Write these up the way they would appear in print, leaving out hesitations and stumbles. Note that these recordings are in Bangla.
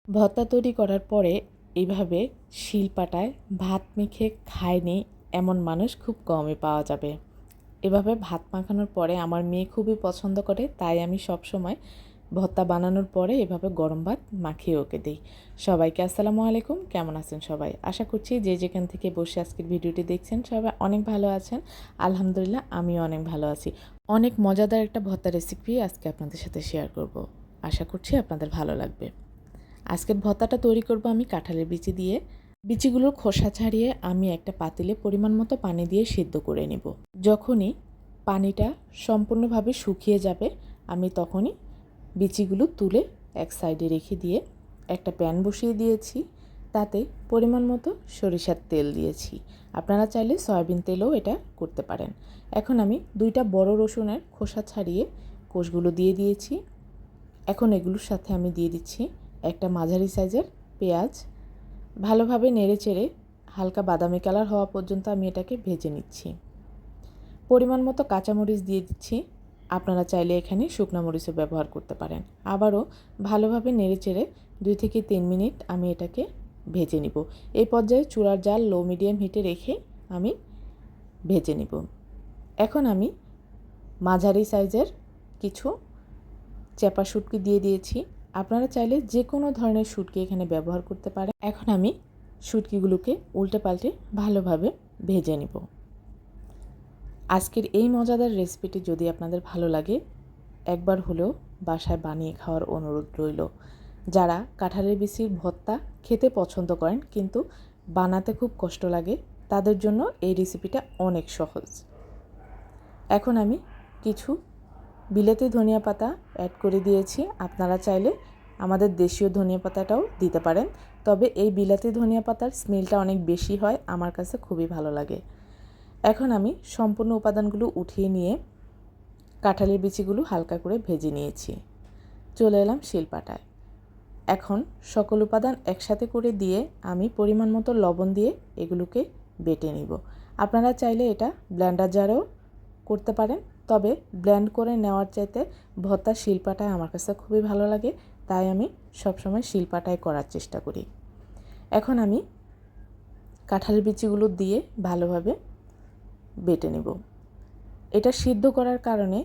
ভর্তা তৈরি করার পরে এইভাবে শিলপাটায় ভাত মেখে খায়নি এমন মানুষ খুব কমই পাওয়া যাবে। এভাবে ভাত মাখানোর পরে আমার মেয়ে খুবই পছন্দ করে, তাই আমি সবসময় ভর্তা বানানোর পরে এভাবে গরম ভাত মাখিয়ে ওকে দিই। সবাইকে আসসালামু আলাইকুম, কেমন আছেন সবাই? আশা করছি যে যেখান থেকে বসে আজকের ভিডিওটি দেখছেন সবাই অনেক ভালো আছেন। আলহামদুলিল্লাহ আমিও অনেক ভালো আছি। অনেক মজাদার একটা ভর্তা রেসিপি আজকে আপনাদের সাথে শেয়ার করব। আশা করছি আপনাদের ভালো লাগবে। আজকের ভর্তাটা তৈরি করব আমি কাঁঠালের বিচি দিয়ে। বিচিগুলোর খোসা ছাড়িয়ে আমি একটা পাতিলে পরিমাণ মতো পানি দিয়ে সিদ্ধ করে নেব। যখনই পানিটা সম্পূর্ণভাবে শুকিয়ে যাবে আমি তখনই বিচিগুলো তুলে এক সাইডে রেখে দিয়ে একটা প্যান বসিয়ে দিয়েছি। তাতে পরিমাণ মতো সরিষার তেল দিয়েছি। আপনারা চাইলে সয়াবিন তেলও এটা করতে পারেন। এখন আমি 2টা বড় রসুনের খোসা ছাড়িয়ে কোষগুলো দিয়ে দিয়েছি। এখন এগুলোর সাথে আমি দিয়ে দিচ্ছি একটা মাঝারি সাইজের পেঁয়াজ। ভালোভাবে নেড়েচেড়ে হালকা বাদামি কালার হওয়া পর্যন্ত আমি এটাকে ভেজে নিচ্ছি। পরিমাণ মতো কাঁচামরিচ দিয়ে দিচ্ছি। আপনারা চাইলে এখানে শুকনো মরিচও ব্যবহার করতে পারেন। আবারও ভালোভাবে নেড়েচেড়ে 2 থেকে 3 মিনিট আমি এটাকে ভেজে নিব। এই পর্যায়ে চুলার জাল লো মিডিয়াম হিটে রেখে আমি ভেজে নিব। এখন আমি মাঝারি সাইজের কিছু চেপা শুটকি দিয়ে দিয়েছি। আপনারা চাইলে যে কোনো ধরনের শুটকি এখানে ব্যবহার করতে পারেন। এখন আমি শুটকিগুলোকে উল্টে পাল্টে ভালোভাবে ভেজে নিব। আজকের এই মজাদার রেসিপিটি যদি আপনাদের ভালো লাগে একবার হলেও বাসায় বানিয়ে খাওয়ার অনুরোধ রইল। যারা কাঁঠালের বিচির ভর্তা খেতে পছন্দ করেন কিন্তু বানাতে খুব কষ্ট লাগে তাদের জন্য এই রেসিপিটা অনেক সহজ। এখন আমি কিছু বিলাতি ধনিয়া পাতা অ্যাড করে দিয়েছি। আপনারা চাইলে আমাদের দেশীয় ধনিয়া পাতাটাও দিতে পারেন, তবে এই বিলাতি ধনিয়া পাতার স্মেলটা অনেক বেশি হয়, আমার কাছে খুবই ভালো লাগে। এখন আমি সম্পূর্ণ উপাদানগুলো উঠিয়ে নিয়ে কাঁঠালের বিচিগুলো হালকা করে ভেজে নিয়েছি। চলে এলাম শিলপাটায়। এখন সকল উপাদান একসাথে করে দিয়ে আমি পরিমাণ মতো লবণ দিয়ে এগুলোকে বেটে নিব। আপনারা চাইলে এটা ব্লেন্ডার জারেও করতে পারেন, তবে ব্লেন্ড করে নেওয়ার চাইতে ভর্তা শিলপাটায় আমার কাছে খুবই ভালো লাগে, তাই আমি সবসময় শিলপাটায় করার চেষ্টা করি। এখন আমি কাঁঠালের বিচিগুলো দিয়ে ভালোভাবে বেটে নেব। এটা সিদ্ধ করার কারণে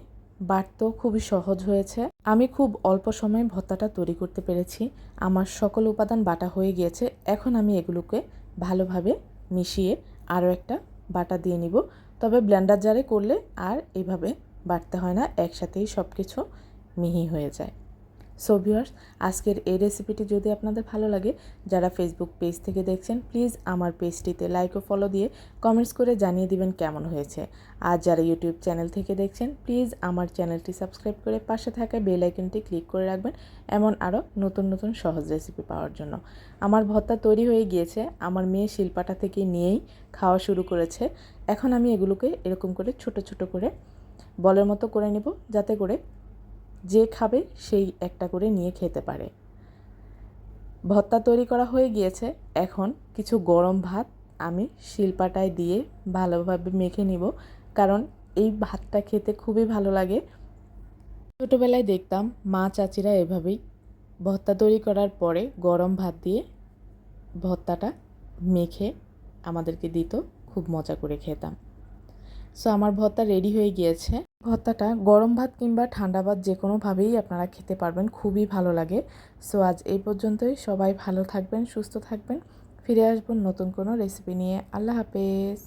বাটতেও খুবই সহজ হয়েছে। আমি খুব অল্প সময়ে ভর্তাটা তৈরি করতে পেরেছি। আমার সকল উপাদান বাটা হয়ে গিয়েছে। এখন আমি এগুলোকে ভালোভাবে মিশিয়ে আরও একটা বাটা দিয়ে নিব। তবে ব্লেন্ডার জারে করলে আর এইভাবে বাটতে হয় না, একসাথেই সব কিছু মিহি হয়ে যায়। সো ভিউয়ার্স, আজকের এই রেসিপিটি যদি আপনাদের ভালো লাগে, যারা ফেসবুক পেজ থেকে দেখছেন প্লিজ আমার পেজটিতে লাইক ও ফলো দিয়ে কমেন্টস করে জানিয়ে দিবেন কেমন হয়েছে। আর যারা ইউটিউব চ্যানেল থেকে দেখছেন প্লিজ আমার চ্যানেলটি সাবস্ক্রাইব করে পাশে থাকা বেল আইকনটি ক্লিক করে রাখবেন এমন আরও নতুন নতুন সহজ রেসিপি পাওয়ার জন্য। আমার ভর্তা তৈরি হয়ে গিয়েছে। আমার মেয়ে শিলপাটা থেকে নিয়েই খাওয়া শুরু করেছে। এখন আমি এগুলোকে এরকম করে ছোট ছোট করে বলের মতো করে নেব, যাতে করে যে খাবে সেই একটা করে নিয়ে খেতে পারে। ভর্তা তৈরি করা হয়ে গিয়েছে। এখন কিছু গরম ভাত আমি শিলপাটায় দিয়ে ভালোভাবে মেখে নিব, কারণ এই ভাতটা খেতে খুবই ভালো লাগে। ছোটোবেলায় দেখতাম মা চাচিরা এভাবেই ভর্তা তৈরি করার পরে গরম ভাত দিয়ে ভর্তাটা মেখে আমাদেরকে দিত, খুব মজা করে খেতাম। সো আমার ভর্তা রেডি হয়ে গিয়েছে। ভর্তাটা গরম ভাত কিংবা ঠান্ডা ভাত যে কোনোভাবেই আপনারা খেতে পারবেন, খুবই ভালো লাগে। সো আজ এই পর্যন্তই। সবাই ভালো থাকবেন, সুস্থ থাকবেন। ফিরে আসবেন নতুন কোনো রেসিপি নিয়ে। আল্লাহ হাফেজ।